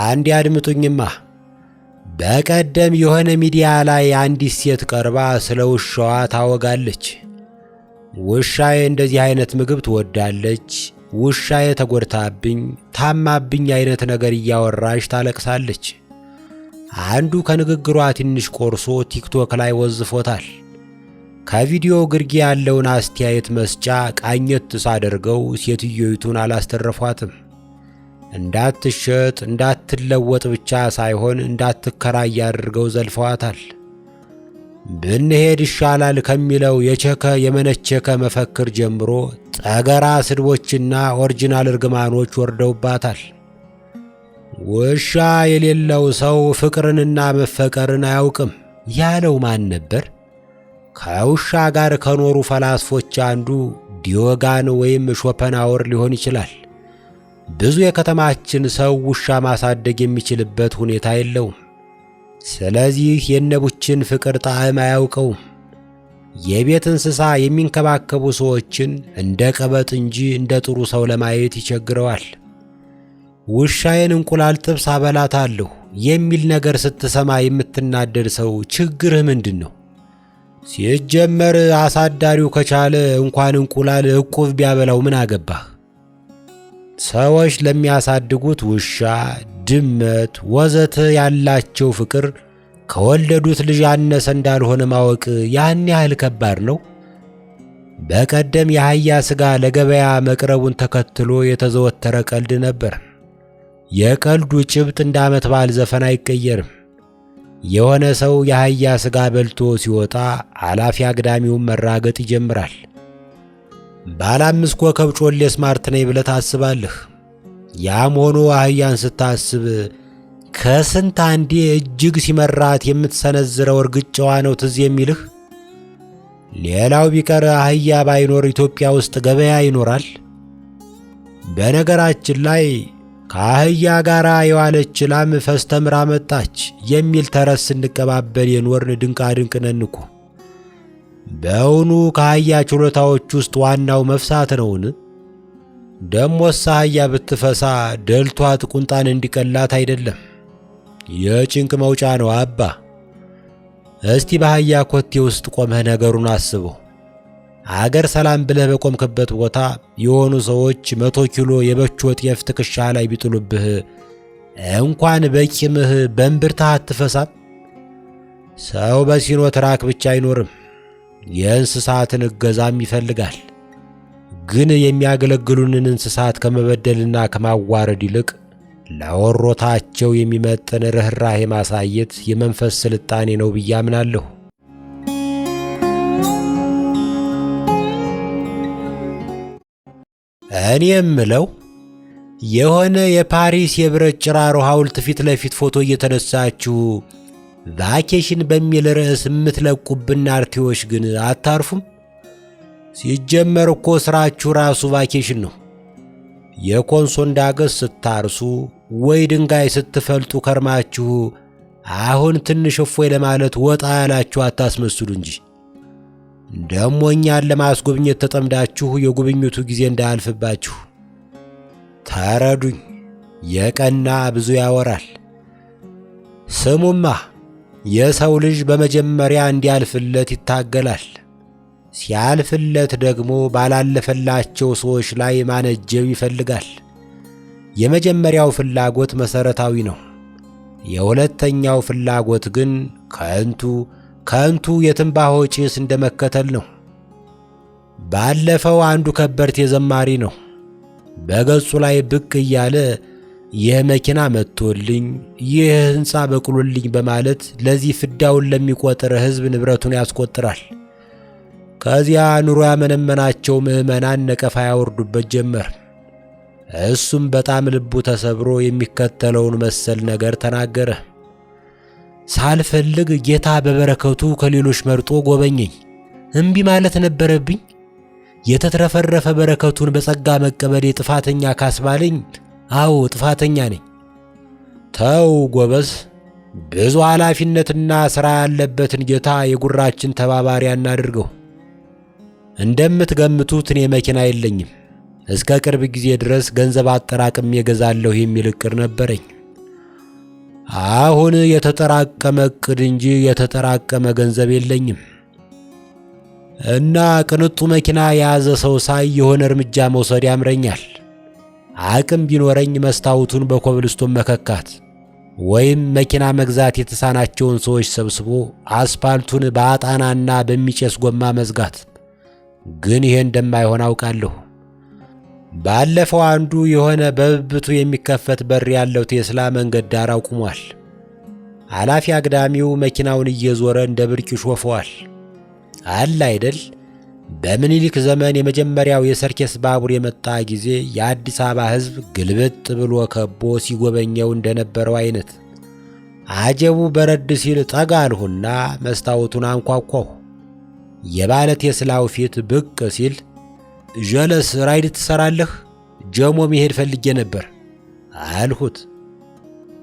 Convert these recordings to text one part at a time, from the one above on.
አንድ ያድምጡኝማ። በቀደም የሆነ ሚዲያ ላይ አንዲት ሴት ቀርባ ስለ ውሻዋ ታወጋለች። ውሻዬ እንደዚህ አይነት ምግብ ትወዳለች፣ ውሻዬ ተጎድታብኝ ታማብኝ አይነት ነገር እያወራች ታለቅሳለች። አንዱ ከንግግሯ ትንሽ ቆርሶ ቲክቶክ ላይ ወዝፎታል። ከቪዲዮ ግርጌ ያለውን አስተያየት መስጫ ቃኘት ሳደርገው ሴትዮይቱን አላስተረፏትም። እንዳትሸጥ እንዳትለወጥ ብቻ ሳይሆን እንዳትከራይ አድርገው ዘልፈዋታል። ብንሄድ ይሻላል ከሚለው የቸከ የመነቸከ መፈክር ጀምሮ ጠገራ ስድቦችና ኦሪጂናል እርግማኖች ወርደውባታል። ውሻ የሌለው ሰው ፍቅርንና መፈቀርን አያውቅም ያለው ማን ነበር? ከውሻ ጋር ከኖሩ ፈላስፎች አንዱ ዲዮጋን ወይም ሾፐንሃወር ሊሆን ይችላል። ብዙ የከተማችን ሰው ውሻ ማሳደግ የሚችልበት ሁኔታ የለውም። ስለዚህ የነቡችን ፍቅር ጣዕም አያውቀውም። የቤት እንስሳ የሚንከባከቡ ሰዎችን እንደ ቀበጥ እንጂ እንደ ጥሩ ሰው ለማየት ይቸግረዋል። ውሻዬን እንቁላል ጥብስ አበላታለሁ የሚል ነገር ስትሰማ የምትናደድ ሰው ችግርህ ምንድን ነው? ሲጀመር አሳዳሪው ከቻለ እንኳን እንቁላል ዕቁብ ቢያበላው ምን አገባህ? ሰዎች ለሚያሳድጉት ውሻ፣ ድመት ወዘተ ያላቸው ፍቅር ከወለዱት ልጅ ያነሰ እንዳልሆነ ማወቅ ያን ያህል ከባድ ነው? በቀደም የአህያ ሥጋ ለገበያ መቅረቡን ተከትሎ የተዘወተረ ቀልድ ነበር። የቀልዱ ጭብጥ እንደ ዓመት በዓል ዘፈን አይቀየርም። የሆነ ሰው የአህያ ሥጋ በልቶ ሲወጣ አላፊ አግዳሚውን መራገጥ ይጀምራል። ባለ 5 ኮከብ ጮሌ ስማርት ነኝ ብለህ ታስባለህ። ያም ሆኖ አህያን ስታስብ ከስንት አንዴ እጅግ ሲመራት የምትሰነዝረው እርግጫዋ ነው ትዝ የሚልህ። ሌላው ቢቀር አህያ ባይኖር ኢትዮጵያ ውስጥ ገበያ ይኖራል? በነገራችን ላይ ከአህያ ጋር የዋለች ላም ፈስተምራ መጣች የሚል ተረት ስንቀባበል የኖርን ድንቃ ድንቅ ነን እኮ። በእውኑ ከአህያ ችሎታዎች ውስጥ ዋናው መፍሳት ነውን? ደሞስ አህያ ብትፈሳ ደልቷት ቁንጣን እንዲቀላት አይደለም፣ የጭንቅ መውጫ ነው አባ። እስቲ በአህያ ኮቴ ውስጥ ቆመህ ነገሩን አስበው። አገር ሰላም ብለህ በቆምክበት ቦታ የሆኑ ሰዎች 100 ኪሎ የበቾ ጤፍ ትከሻ ላይ ቢጥሉብህ እንኳን በቂምህ በእምብርትህ አትፈሳም? ሰው በሲኖ ትራክ ብቻ አይኖርም፣ የእንስሳትን እገዛም ይፈልጋል። ግን የሚያገለግሉንን እንስሳት ከመበደልና ከማዋረድ ይልቅ ለወሮታቸው የሚመጥን ርኅራኄ ማሳየት የመንፈስ ስልጣኔ ነው ብዬ አምናለሁ። እኔ የምለው የሆነ የፓሪስ የብረት ጭራሮ ሐውልት ፊት ለፊት ፎቶ እየተነሳችሁ ቫኬሽን በሚል ርዕስ የምትለቁብን አርቲዎች ግን አታርፉም? ሲጀመር እኮ ስራችሁ ራሱ ቫኬሽን ነው። የኮንሶን ዳገት ስታርሱ ወይ ድንጋይ ስትፈልጡ ከርማችሁ አሁን ትንሽ እፎይ ለማለት ወጣ ያላችሁ አታስመስሉ እንጂ። ደሞ እኛን ለማስጎብኘት ተጠምዳችሁ የጉብኝቱ ጊዜ እንዳያልፍባችሁ ተረዱኝ። የቀና ብዙ ያወራል። ስሙማ የሰው ልጅ በመጀመሪያ እንዲያልፍለት ይታገላል። ሲያልፍለት ደግሞ ባላለፈላቸው ሰዎች ላይ ማነጀብ ይፈልጋል። የመጀመሪያው ፍላጎት መሰረታዊ ነው። የሁለተኛው ፍላጎት ግን ከንቱ የትንባሆ ጭስ እንደመከተል ነው። ባለፈው አንዱ ከበርቴ ዘማሪ ነው። በገጹ ላይ ብቅ እያለ ይህ መኪና መጥቶልኝ፣ ይህ ሕንፃ በቅሎልኝ በማለት ለዚህ ፍዳውን ለሚቆጥር ሕዝብ ንብረቱን ያስቆጥራል። ከዚያ ኑሮ ያመነመናቸው ምዕመናን ነቀፋ ያወርዱበት ጀመር። እሱም በጣም ልቡ ተሰብሮ የሚከተለውን መሰል ነገር ተናገረ። ሳልፈልግ ጌታ በበረከቱ ከሌሎች መርጦ ጎበኘኝ። እምቢ ማለት ነበረብኝ። የተትረፈረፈ በረከቱን በጸጋ መቀበሌ ጥፋተኛ ካስባለኝ፣ አዎ ጥፋተኛ ነኝ። ተው ጎበዝ፣ ብዙ ኃላፊነትና ሥራ ያለበትን ጌታ የጉራችን ተባባሪ አናድርገው። እንደምትገምቱት እኔ መኪና የለኝም። እስከ ቅርብ ጊዜ ድረስ ገንዘብ አጠራቅሜ እገዛለሁ የሚል ዕቅድ ነበረኝ። አሁን የተጠራቀመ ዕቅድ እንጂ የተጠራቀመ ገንዘብ የለኝም እና ቅንጡ መኪና የያዘ ሰው ሳይ የሆነ እርምጃ መውሰድ ያምረኛል። አቅም ቢኖረኝ መስታወቱን በኮብልስቶን መከካት ወይም መኪና መግዛት የተሳናቸውን ሰዎች ሰብስቦ አስፓልቱን በአጣናና በሚጨስ ጎማ መዝጋት። ግን ይሄ እንደማይሆን አውቃለሁ። ባለፈው አንዱ የሆነ በብብቱ የሚከፈት በር ያለው ቴስላ መንገድ ዳር አቁሟል። አላፊ አግዳሚው መኪናውን እየዞረ እንደ ብርቅ ይሾፈዋል። አለ አይደል በምኒልክ ዘመን የመጀመሪያው የሰርከስ ባቡር የመጣ ጊዜ የአዲስ አበባ ሕዝብ ግልብጥ ብሎ ከቦ ሲጎበኘው እንደነበረው አይነት። አጀቡ በረድ ሲል ጠጋ አልሁና መስታወቱን አንኳኳሁ። የባለ ቴስላው ፊት ብቅ ሲል ጀለስ ራይድ ትሰራለህ? ጀሞ መሄድ ፈልጌ ነበር አልሁት።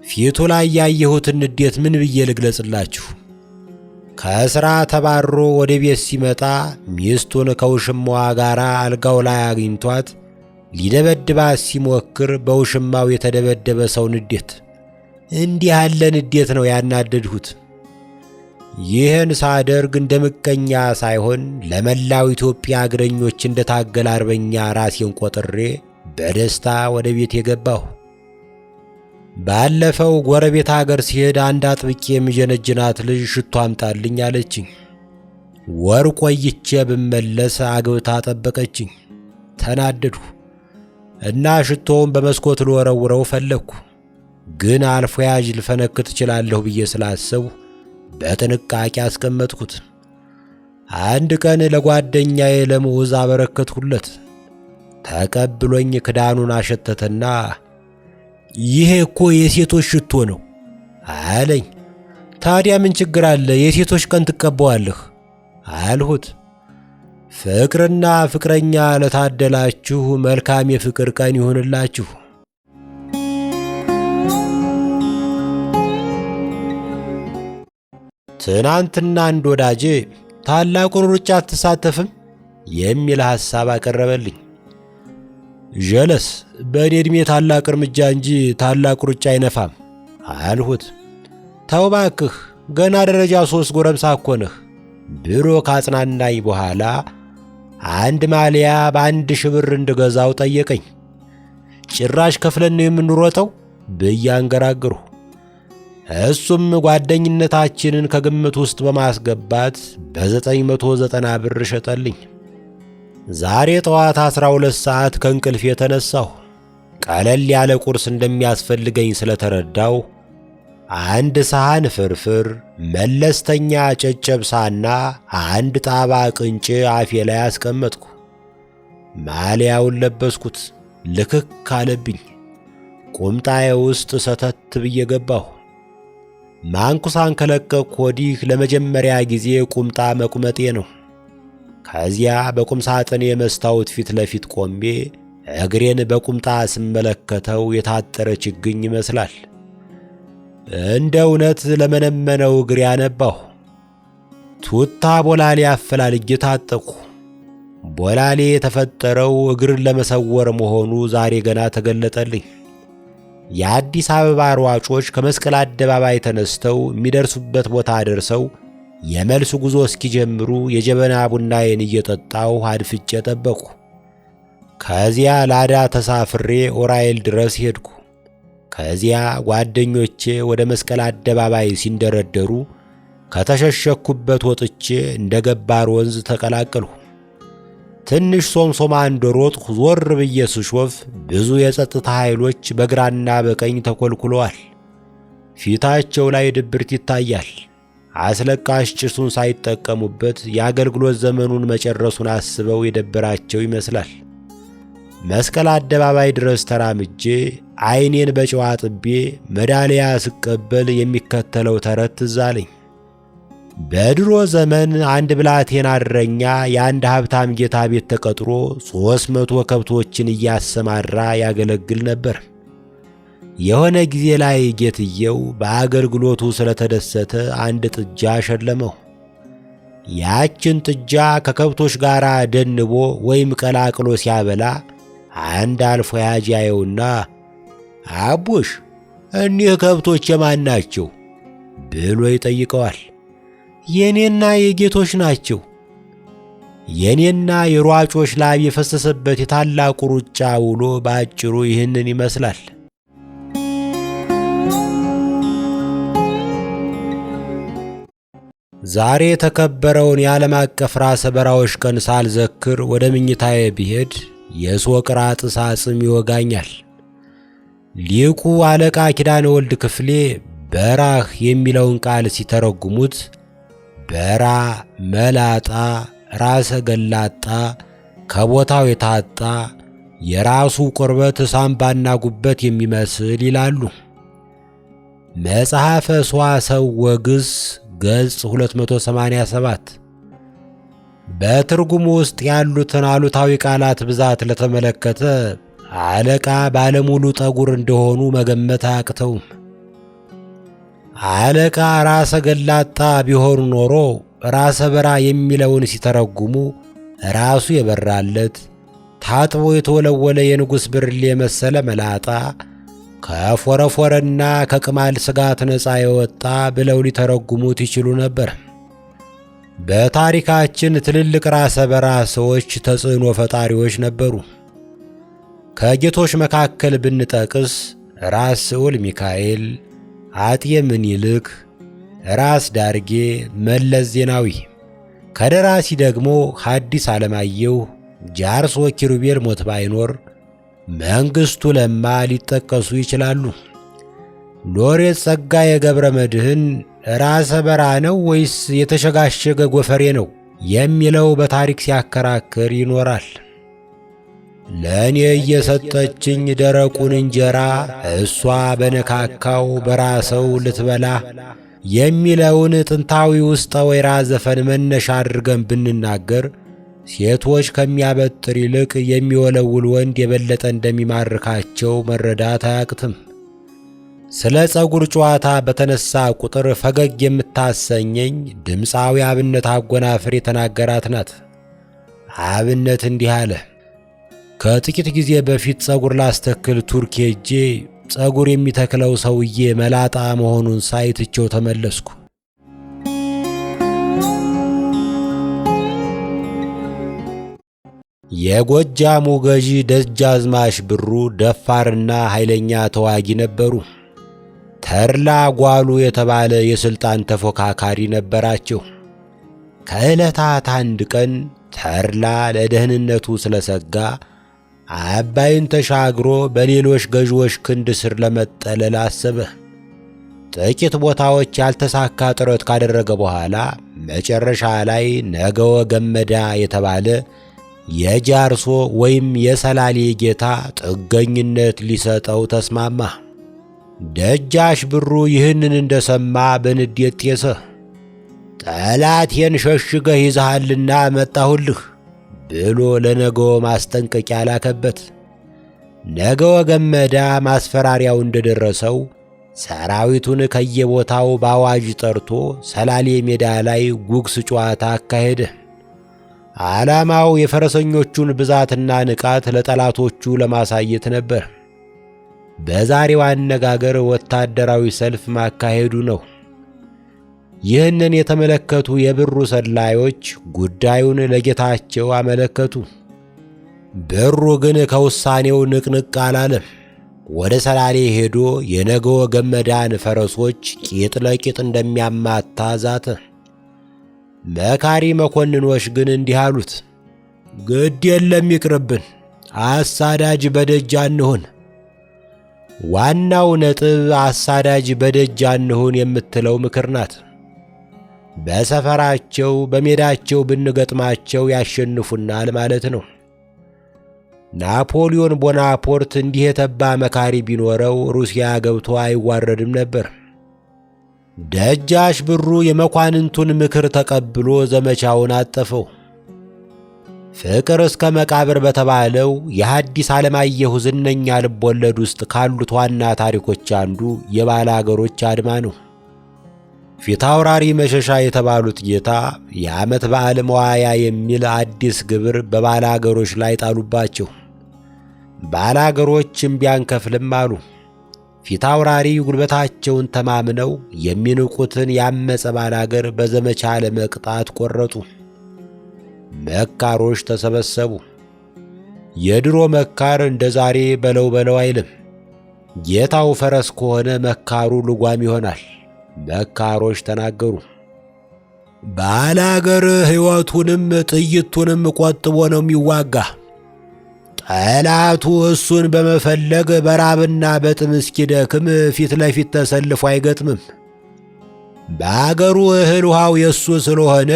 ፊቱ ላይ ያየሁትን ንዴት ምን ብዬ ልግለጽላችሁ? ከሥራ ተባሮ ወደ ቤት ሲመጣ ሚስቱን ከውሽማዋ ጋር አልጋው ላይ አግኝቷት ሊደበድባት ሲሞክር በውሽማው የተደበደበ ሰው ንዴት። እንዲህ ያለ ንዴት ነው ያናደድሁት። ይህን ሳደርግ እንደ ምቀኛ ሳይሆን ለመላው ኢትዮጵያ እግረኞች እንደታገለ አርበኛ ራሴን ቆጥሬ በደስታ ወደ ቤት የገባሁ። ባለፈው ጎረቤት ሀገር ሲሄድ አንድ አጥብቄ የምጀነጅናት ልጅ ሽቶ አምጣልኝ አለችኝ። ወር ቆይቼ ብመለስ አግብታ ጠበቀችኝ። ተናደድሁ እና ሽቶውን በመስኮት ልወረውረው ፈለግኩ። ግን አልፎ ያዥ ልፈነክት እችላለሁ ብዬ ስላሰብሁ በጥንቃቄ አስቀመጥኩት። አንድ ቀን ለጓደኛዬ ለመውዝ አበረከትሁለት። ተቀብሎኝ ክዳኑን አሸተተና ይሄ እኮ የሴቶች ሽቶ ነው አለኝ። ታዲያ ምን ችግር አለ? የሴቶች ቀን ትቀበዋለህ አልሁት። ፍቅርና ፍቅረኛ ለታደላችሁ መልካም የፍቅር ቀን ይሁንላችሁ። ትናንትና አንድ ወዳጄ ታላቁን ሩጫ አትሳተፍም የሚል ሐሳብ አቀረበልኝ። ጀለስ በእኔ ዕድሜ ታላቅ እርምጃ እንጂ ታላቅ ሩጫ አይነፋም አልሁት። ተው እባክህ ገና ደረጃ 3 ጎረምሳ እኮ ነህ ብሎ ካጽናናኝ በኋላ አንድ ማሊያ በ1,000 ብር እንድገዛው ጠየቀኝ። ጭራሽ ከፍለን ነው የምንሮጠው ብዬ አንገራገርሁ። እሱም ጓደኝነታችንን ከግምት ውስጥ በማስገባት በ990 ብር ሸጠልኝ። ዛሬ ጠዋት 12 ሰዓት ከእንቅልፍ የተነሳሁ ቀለል ያለ ቁርስ እንደሚያስፈልገኝ ስለተረዳው አንድ ሰሃን ፍርፍር፣ መለስተኛ ጨጨብሳና አንድ ጣባ ቅንጭ አፌ ላይ አስቀመጥኩ። ማሊያውን ለበስኩት። ልክክ አለብኝ። ቁምጣዬ ውስጥ ሰተት ብዬ ገባሁ። ማንኩሳን ከለቀቅኩ ወዲህ ለመጀመሪያ ጊዜ ቁምጣ መቁመጤ ነው። ከዚያ በቁም ሳጥን የመስታወት ፊት ለፊት ቆሜ እግሬን በቁምጣ ስመለከተው የታጠረ ችግኝ ይመስላል። እንደ እውነት ለመነመነው እግሬ አነባሁ። ቱታ ቦላሌ አፈላልጌ ታጠቅሁ። ቦላሌ የተፈጠረው እግርን ለመሰወር መሆኑ ዛሬ ገና ተገለጠልኝ። የአዲስ አበባ ሯጮች ከመስቀል አደባባይ ተነስተው የሚደርሱበት ቦታ ደርሰው የመልሱ ጉዞ እስኪጀምሩ የጀበና ቡናዬን እየጠጣሁ አድፍጬ ጠበቅሁ። ከዚያ ላዳ ተሳፍሬ ኦራኤል ድረስ ሄድኩ። ከዚያ ጓደኞቼ ወደ መስቀል አደባባይ ሲንደረደሩ ከተሸሸኩበት ወጥቼ እንደ ገባር ወንዝ ተቀላቀልሁ። ትንሽ ሶምሶማ እንደሮጥሁ ዞር ብዬ ስሾፍ ብዙ የጸጥታ ኃይሎች በግራና በቀኝ ተኮልኩለዋል። ፊታቸው ላይ ድብርት ይታያል። አስለቃሽ ጭሱን ሳይጠቀሙበት የአገልግሎት ዘመኑን መጨረሱን አስበው የደበራቸው ይመስላል። መስቀል አደባባይ ድረስ ተራምጄ ዓይኔን በጨዋ ጥቤ ሜዳሊያ ስቀበል የሚከተለው ተረት ትዝ አለኝ። በድሮ ዘመን አንድ ብላቴና እረኛ የአንድ ሀብታም ጌታ ቤት ተቀጥሮ 300 ከብቶችን እያሰማራ ያገለግል ነበር። የሆነ ጊዜ ላይ ጌትየው በአገልግሎቱ ስለተደሰተ አንድ ጥጃ ሸለመው። ያችን ጥጃ ከከብቶች ጋር ደንቦ ወይም ቀላቅሎ ሲያበላ አንድ አልፎ ያጅ ያየውና አቡሽ እኒህ ከብቶች የማን ናቸው ብሎ ይጠይቀዋል። የኔና የጌቶች ናቸው። የኔና የሯጮች ላብ የፈሰሰበት የታላቁ ሩጫ ውሎ በአጭሩ ይህንን ይመስላል። ዛሬ የተከበረውን የዓለም አቀፍ ራሰ በራዎች ቀን ሳልዘክር ወደ ምኝታዬ ብሄድ የሶቅራጥስ አጽም ይወጋኛል። ሊቁ አለቃ ኪዳነ ወልድ ክፍሌ በራህ የሚለውን ቃል ሲተረጉሙት በራ መላጣ፣ ራሰ ገላጣ፣ ከቦታው የታጣ፣ የራሱ ቁርበት ሳምባና ጉበት የሚመስል ይላሉ። መጽሐፈ ሰዋስው ወግስ ገጽ 287። በትርጉሙ ውስጥ ያሉትን አሉታዊ ቃላት ብዛት ለተመለከተ አለቃ ባለሙሉ ጠጉር እንደሆኑ መገመት አያቅተውም። አለቃ ራሰ ገላጣ ቢሆኑ ኖሮ ራሰ በራ የሚለውን ሲተረጉሙ ራሱ የበራለት ታጥቦ የተወለወለ የንጉሥ ብርሌ የመሰለ መላጣ ከፎረፎረና ከቅማል ስጋት ነፃ የወጣ ብለው ሊተረጉሙት ይችሉ ነበር። በታሪካችን ትልልቅ ራሰ በራ ሰዎች ተጽዕኖ ፈጣሪዎች ነበሩ። ከጌቶች መካከል ብንጠቅስ ራስ ስዑል ሚካኤል፣ አጤ ምኒልክ፣ ራስ ዳርጌ፣ መለስ ዜናዊ። ከደራሲ ደግሞ ሐዲስ ዓለማየሁ፣ ጃርሶ ኪሩቤል ሞት ባይኖር መንግሥቱ ለማ ሊጠቀሱ ይችላሉ። ሎሬት ጸጋዬ ገብረ መድኅን ራሰ በራ ነው ወይስ የተሸጋሸገ ጎፈሬ ነው የሚለው በታሪክ ሲያከራክር ይኖራል። ለእኔ እየሰጠችኝ ደረቁን እንጀራ እሷ በነካካው በራሰው ልትበላ የሚለውን ጥንታዊ ውስጠ ወይራ ዘፈን መነሻ አድርገን ብንናገር ሴቶች ከሚያበጥር ይልቅ የሚወለውል ወንድ የበለጠ እንደሚማርካቸው መረዳት አያቅትም። ስለ ጸጉር ጨዋታ በተነሳ ቁጥር ፈገግ የምታሰኘኝ ድምፃዊ አብነት አጎናፍር የተናገራት ናት። አብነት እንዲህ አለ። ከጥቂት ጊዜ በፊት ጸጉር ላስተክል ቱርክ ሄጄ ጸጉር የሚተክለው ሰውዬ መላጣ መሆኑን ሳይትቸው ተመለስኩ። የጎጃሙ ገዢ ደጃዝማች ብሩ ደፋርና ኃይለኛ ተዋጊ ነበሩ። ተድላ ጓሉ የተባለ የሥልጣን ተፎካካሪ ነበራቸው። ከዕለታት አንድ ቀን ተድላ ለደህንነቱ ስለሰጋ አባይን ተሻግሮ በሌሎች ገዢዎች ክንድ ስር ለመጠለል አሰበ። ጥቂት ቦታዎች ያልተሳካ ጥረት ካደረገ በኋላ መጨረሻ ላይ ነገወ ገመዳ የተባለ የጃርሶ ወይም የሰላሌ ጌታ ጥገኝነት ሊሰጠው ተስማማ። ደጃች ብሩ ይህንን እንደሰማ በንዴት ጤሰ። ጠላቴን ሸሽገህ ይዘሃልና መጣሁልህ ብሎ ለነገወ ማስጠንቀቂያ ላከበት። ነገወ ገመዳ ማስፈራሪያው እንደደረሰው ሰራዊቱን ከየቦታው በአዋጅ ጠርቶ ሰላሌ ሜዳ ላይ ጉግስ ጨዋታ አካሄደ። ዓላማው የፈረሰኞቹን ብዛትና ንቃት ለጠላቶቹ ለማሳየት ነበር። በዛሬው አነጋገር ወታደራዊ ሰልፍ ማካሄዱ ነው። ይህንን የተመለከቱ የብሩ ሰላዮች ጉዳዩን ለጌታቸው አመለከቱ። ብሩ ግን ከውሳኔው ንቅንቅ አላለም። ወደ ሰላሌ ሄዶ የነገወ ገመዳን ፈረሶች ቂጥ ለቂጥ እንደሚያማታ ዛተ። መካሪ መኮንኖች ግን እንዲህ አሉት፣ ግድ የለም ይቅርብን፣ አሳዳጅ በደጅ አንሁን። ዋናው ነጥብ አሳዳጅ በደጅ አንሁን የምትለው ምክር ናት። በሰፈራቸው በሜዳቸው ብንገጥማቸው ያሸንፉናል ማለት ነው። ናፖሊዮን ቦናፖርት እንዲህ የተባ መካሪ ቢኖረው ሩሲያ ገብቶ አይዋረድም ነበር። ደጃች ብሩ የመኳንንቱን ምክር ተቀብሎ ዘመቻውን አጠፈው። ፍቅር እስከ መቃብር በተባለው የሐዲስ ዓለማየሁ ዝነኛ ልቦለድ ውስጥ ካሉት ዋና ታሪኮች አንዱ የባላገሮች አድማ ነው። ፊታውራሪ መሸሻ የተባሉት ጌታ የዓመት በዓል መዋያ የሚል አዲስ ግብር በባላገሮች ላይ ጣሉባቸው። ባላገሮች እምቢ አንከፍልም አሉ። ፊታውራሪ ጉልበታቸውን ተማምነው የሚንቁትን ያመፀ ባላገር በዘመቻ ለመቅጣት ቆረጡ። መካሮች ተሰበሰቡ። የድሮ መካር እንደ ዛሬ በለው በለው አይልም። ጌታው ፈረስ ከሆነ መካሩ ልጓም ይሆናል። መካሮች ተናገሩ። ባላገር ሕይወቱንም ጥይቱንም ቆጥቦ ነው የሚዋጋ። ጠላቱ እሱን በመፈለግ በራብና በጥም እስኪደክም ፊት ለፊት ተሰልፎ አይገጥምም። በአገሩ እህል ውሃው የሱ ስለሆነ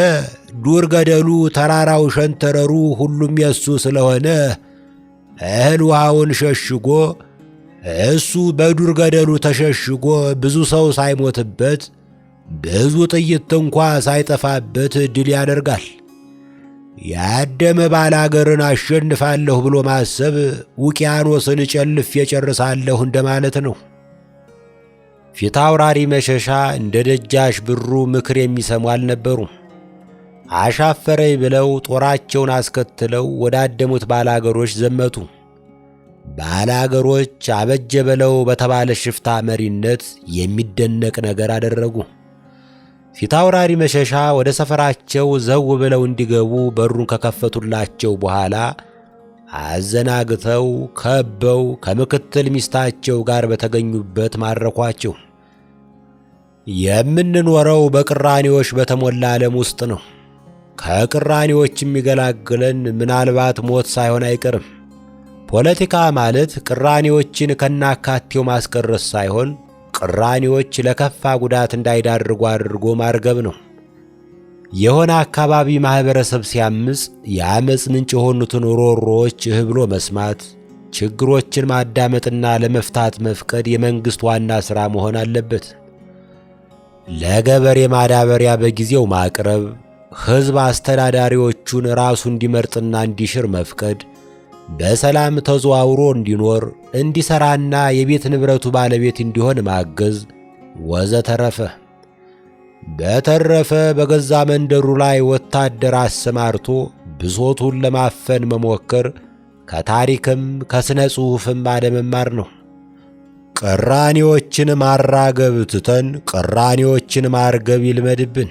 ዱር ገደሉ፣ ተራራው፣ ሸንተረሩ ሁሉም የሱ ስለሆነ እህል ውሃውን ሸሽጎ እሱ በዱር ገደሉ ተሸሽጎ ብዙ ሰው ሳይሞትበት ብዙ ጥይት እንኳ ሳይጠፋበት ድል ያደርጋል። ያደመ ባላገርን አሸንፋለሁ ብሎ ማሰብ ውቅያኖስን ጨልፌ እጨርሳለሁ እንደማለት ነው። ፊታውራሪ መሸሻ እንደ ደጃች ብሩ ምክር የሚሰሙ አልነበሩም። አሻፈረኝ ብለው ጦራቸውን አስከትለው ወዳደሙት ባላገሮች ዘመቱ። ባላገሮች አበጀ በለው በተባለ ሽፍታ መሪነት የሚደነቅ ነገር አደረጉ። ፊታውራሪ መሸሻ ወደ ሰፈራቸው ዘው ብለው እንዲገቡ በሩን ከከፈቱላቸው በኋላ አዘናግተው ከበው ከምክትል ሚስታቸው ጋር በተገኙበት ማረኳቸው። የምንኖረው በቅራኔዎች በተሞላ ዓለም ውስጥ ነው። ከቅራኔዎች የሚገላግለን ምናልባት ሞት ሳይሆን አይቀርም። ፖለቲካ ማለት ቅራኔዎችን ከናካቴው ማስቀረስ ሳይሆን ቅራኔዎች ለከፋ ጉዳት እንዳይዳርጉ አድርጎ ማርገብ ነው። የሆነ አካባቢ ማህበረሰብ ሲያምጽ የአመጽ ምንጭ የሆኑትን ሮሮዎች እህ ብሎ መስማት፣ ችግሮችን ማዳመጥና ለመፍታት መፍቀድ የመንግሥት ዋና ሥራ መሆን አለበት። ለገበሬ ማዳበሪያ በጊዜው ማቅረብ፣ ሕዝብ አስተዳዳሪዎቹን ራሱ እንዲመርጥና እንዲሽር መፍቀድ፣ በሰላም ተዘዋውሮ እንዲኖር እንዲሰራና የቤት ንብረቱ ባለቤት እንዲሆን ማገዝ ወዘተረፈ። በተረፈ በገዛ መንደሩ ላይ ወታደር አሰማርቶ ብሶቱን ለማፈን መሞከር ከታሪክም ከሥነ ጽሑፍም አለመማር ነው። ቅራኔዎችን ማራገብ ትተን ቅራኔዎችን ማርገብ ይልመድብን።